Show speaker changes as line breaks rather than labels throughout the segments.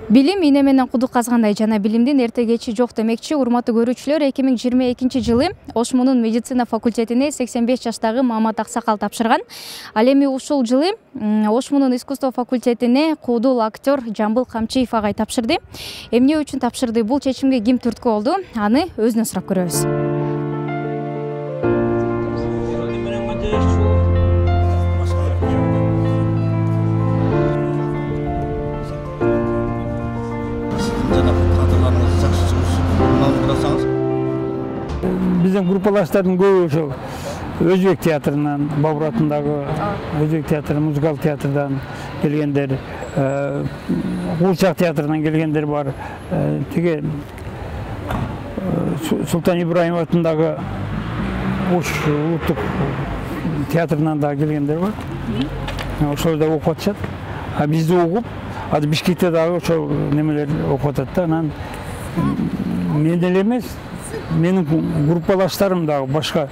Билим ийне менен кудук казгандай жана билимдин эртегечи жок демекчи. Урматтуу көрүүчүлөр, 2022 жылы Ошмунун медицина факультетине 85 жаштагы Мамат Аксакал тапшырган. Ал эми ушул жылы Ошмунун искусство факультетине куудул актер Жамбыл Камчиев агай тапшырды. Эмне үчүн тапшырды, бул чечимге ким түрткү болду? Аны өзүнөн сурап көрөбүз.
Bizim gruppalaştardын көбү ошо Өзбек театрынан, Бабур атындагы Өзбек театры, музыкалдык театрдан келгендер, Куурчак театрынан келгендер бар. Тиги Султан Ибраимов атындагы Ош улуттук театрынан да келгендер бар. Ошол да окуп атышат. А бизди угуп, Бишкекте дагы ошол немелер окуп атат да. Анан мен эле эмес, менин группалаштарым дагы башка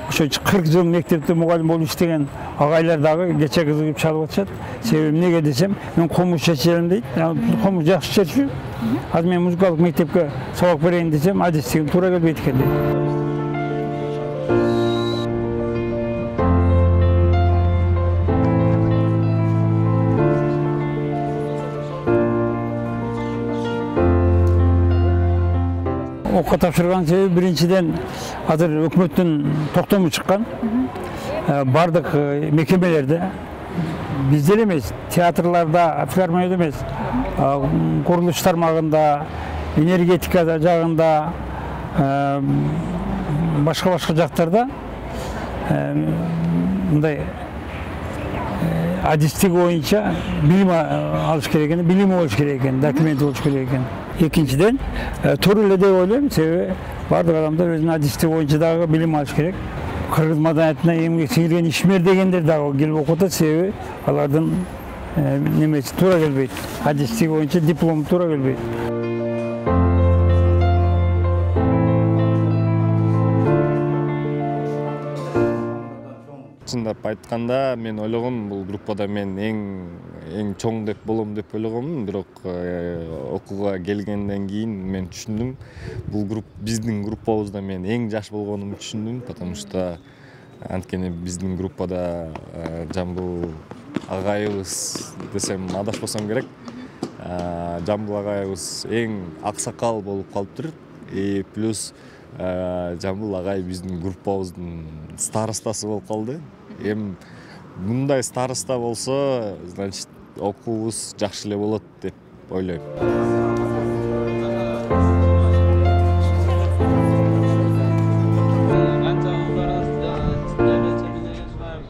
ошо 40 жыл мектепте мугалим болуп иштеген агайлар дагы кече кызыгып чалып атышат. Себеби эмнеге десем, мен комуз чечерим дейт. Комуз жакшы чечүү. Азыр мен музыкалык мектепке сабак берейин десем, адистигим туура келбейт экен дейт. Окуп тапшырган себеби биринчиден азыр өкмөттүн токтому чыккан. Бардык мекемелерде бизде эмес, театрларда, филармонияда эмес, курулуш тармагында, энергетика жагында, башка жактарда мындай адистик боюнча билим алыш керек экен, билим болуш керек экен, документ болуш керек экен. Экинчиден, туура эле деп ойлойм, себеби бардык адамдар өзүнүн адистик боюнча дагы билим алыш керек. Кыргыз маданиятына эмгек сиңирген ишмер дегендер дагы келип окуп атат, себеби алардын немеси туура келбейт. Адистик боюнча диплом туура келбейт.
Чындап айтканда, мен ойлогом бул группада мен эң чоң деп болом деп ойлогом, бирок окууга келгенден кийин мен түшүндүм. Бул биздин группабызда мен эң жаш болгонумду түшүндүм, потому что анткени биздин группада Жамбыл агайыбыз десем адашпасам керек. Жамбыл агайыбыз эң аксакал болуп калыптыр. И плюс Жамбыл агай биздин группабыздын старостасы болуп калды. Эми мындай староста болсо, значит, окуубуз жакшы эле болот деп ойлойм.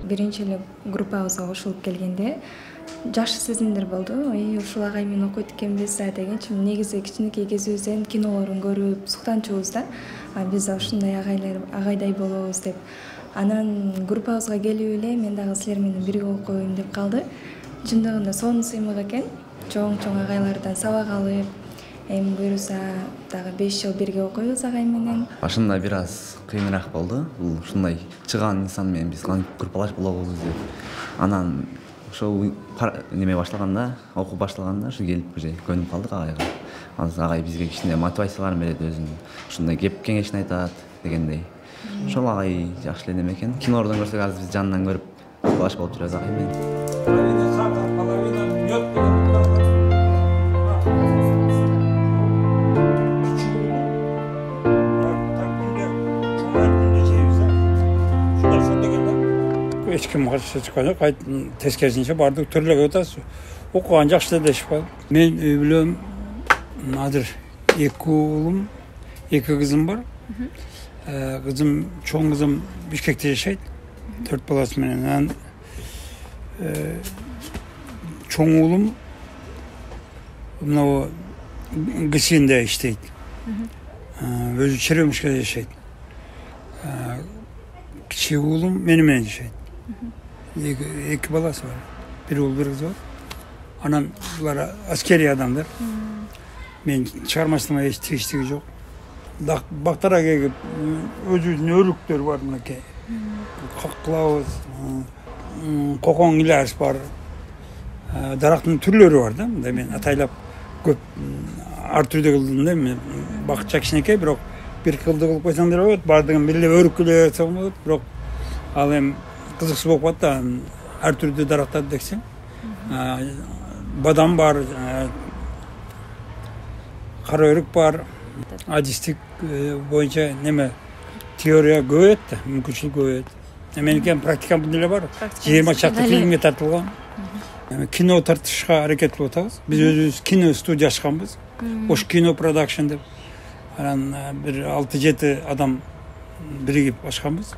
Биринчи эле группабызга кошулуп келгенде жакшы сезимдер болду. Ушул агай менен окуйт экенбиз дегенчи, негизи кичинекей кезибизден кинолорун көрүп суктанчубуз да. Биз ушундай агайдай болобуз деп. Анан группабызга келип эле мен дагы силер менен бирге окуйм деп калды. Чындыгында сонун сыймык экен. Чоң агайлардан сабак алып, эми буюрса дагы 5 жыл бирге окуйбуз агай менен.
Башында бир аз кыйыныраак болду. Бул ушундай чыгаан инсан менен биз кантип группалаш болобуз деп. Анан ошол неме башталганда, окуу башталганда ушу келип уже көнүп калдык агайга. Азыр агай бизге кичине мотивацияларын берет, өзүнүн ушундай кеп кеңешин айтат дегендей. Ошол агай жакшы эле неме экен. Кинолордон көрсөк азыр биз жанынан көрүп группалаш болуп жүрөбүз агай менен.
Эч ким каршы чыккан жок, тескерисинче бардык төрлөгө атасыз. Окуган жакшы дешип калды. Мен үй бүлөм азыр 2 уулум, 2 кызым бар. Кызым, чоң кызым Бишкекте жашайт, 4 баласы менен. Анан чоң уулум мына ГСИНде иштейт. Өзү Черемушкада жашайт. Кичи уулум менен жашайт. 2 баласы бар. Бир уул, бир кыз бар. Анан булар аскерий адамдар. Мен чыгармачылыгыма эч тийиштиги жок. Бактара кегип, өзүбүздүн өрүктөр бар мынакей. Кылабыз, кокоң иларыс бар. Дарактын түрлөрү бар да, мындай мен атайлап көп ар түрдүү кылдым да эми бакча кичинекей бирок бир кылды кылып койсоңдор болот баардыгын бир эле өрүккүлөп атсаң болот бирок ал эми кызыксыз болуп калат да ар түрдүү дарактарды дексең бадам бар кара өрүк бар адистик боюнча неме теория көбөйөт да мүмкүнчүлүк көбөйөт меники эми практикам эле бар 20 чакты фильмге тартылган кино тартышка аракет кылып атабыз биз өзүбүз кино студия ачканбыз ош кино продакшн деп анан бир 6-7 адам биригип ачканбыз